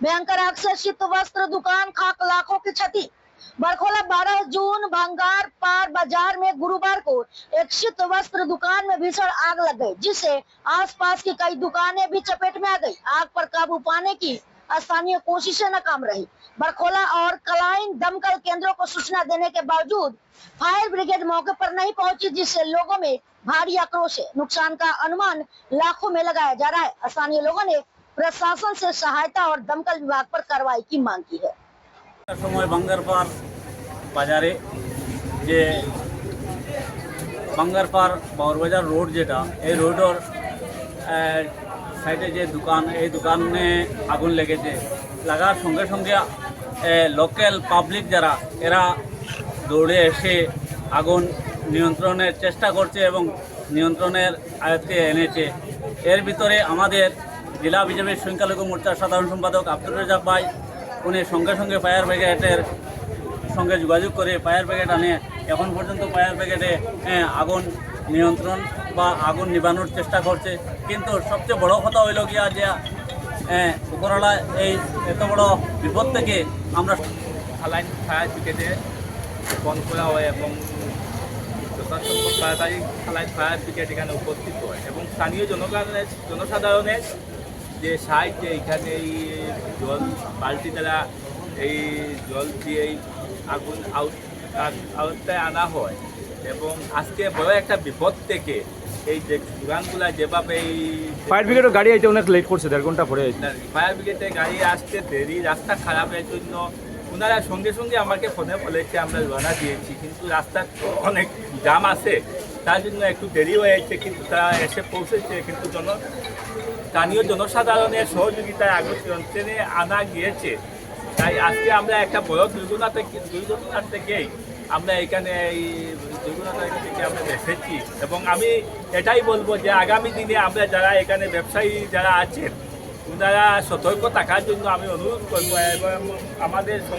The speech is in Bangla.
भयंकर आग से शीत वस्त्र दुकान खाक, लाखों की क्षति। बरखोला 12 जून भंगार पार बाजार में गुरुवार को एक शीत वस्त्र दुकान में भीषण आग लग गई, जिससे आसपास की कई दुकानें भी चपेट में आ गई। आग पर काबू पाने की स्थानीय कोशिशें नाकाम रही। बरखोला और कलाइन दमकल केंद्रों को सूचना देने के बावजूद फायर ब्रिगेड मौके पर नहीं पहुंची, जिससे लोगों में भारी आक्रोश है। नुकसान का अनुमान लाखों में लगाया जा रहा है। स्थानीय लोगों ने प्रशासन से सहायता और दमकल विभाग पर कार्रवाई की मांग की है। समय बांगारपार बाजारे जे बांगारपार बाजार रोड जेटा এই রোডের সাইডে যে দোকান এই দোকানে আগুন লেগেছে। লাগার সঙ্গে সঙ্গে লোকাল পাবলিক যারা এরা দৌড়ে এসে আগুন নিয়ন্ত্রণের চেষ্টা করছে এবং নিয়ন্ত্রণের আয়ত্তে এনেছে। এর ভিতরে আমাদের জেলা বিজেপির সংখ্যালঘু মোর্চার সাধারণ সম্পাদক আব্দুর রাজ্জাক ভাই উনি সঙ্গে সঙ্গে ফায়ার ব্রিগেডের সঙ্গে যোগাযোগ করে ফায়ার ব্রিগেড আনে। এখন পর্যন্ত ফায়ার ব্রিগেডে আগুন নিয়ন্ত্রণ বা আগুন নিবানোর চেষ্টা করছে, কিন্তু সবচেয়ে বড় কথা হইল গিয়া যে উপরওয়ালা এই এত বড় বিপদ থেকে আমরা আলাইন ফায়ার ব্রিগেডে ফোন করা হয় এবং যথাসম্ভব তাড়াতাড়ি আলাইন ফায়ার ব্রিগেড এখানে উপস্থিত হয় এবং স্থানীয় জনসাধারণের যে সাহায্যে এখানে এই জল বালতি দ্বারা এই জল দিয়ে আগুন আওতায় আনা হয় এবং আজকে বড় একটা বিপদ থেকে এই যে দোকানগুলা যেভাবে এই ফায়ার ব্রিগেডের গাড়ি আইতে অনেক লেট করছে, 1.5 ঘন্টা পরে ফায়ার ব্রিগেডের গাড়ি আসতে দেরি, রাস্তা খারাপের জন্য ওনারা সঙ্গে সঙ্গে আমাকে ফোনে বলেছে আমরা রওনা দিয়েছি, কিন্তু রাস্তা অনেক জাম আছে, তার জন্য একটু দেরি হয়েছে, কিন্তু তারা এসে পৌঁছেছে। কিন্তু স্থানীয় জনসাধারণের সহযোগিতায় আগুন নিয়ন্ত্রণে আনা গিয়েছে। তাই আজকে আমরা একটা বড় দুর্ঘটনার থেকেই আমরা এখানে এই দুর্ঘটনা থেকে আমরা এসেছি এবং আমি এটাই বলবো যে আগামী দিনে আমরা যারা এখানে ব্যবসায়ী যারা আছেন ওনারা সতর্ক থাকার জন্য আমি অনুরোধ করবো এবং আমাদের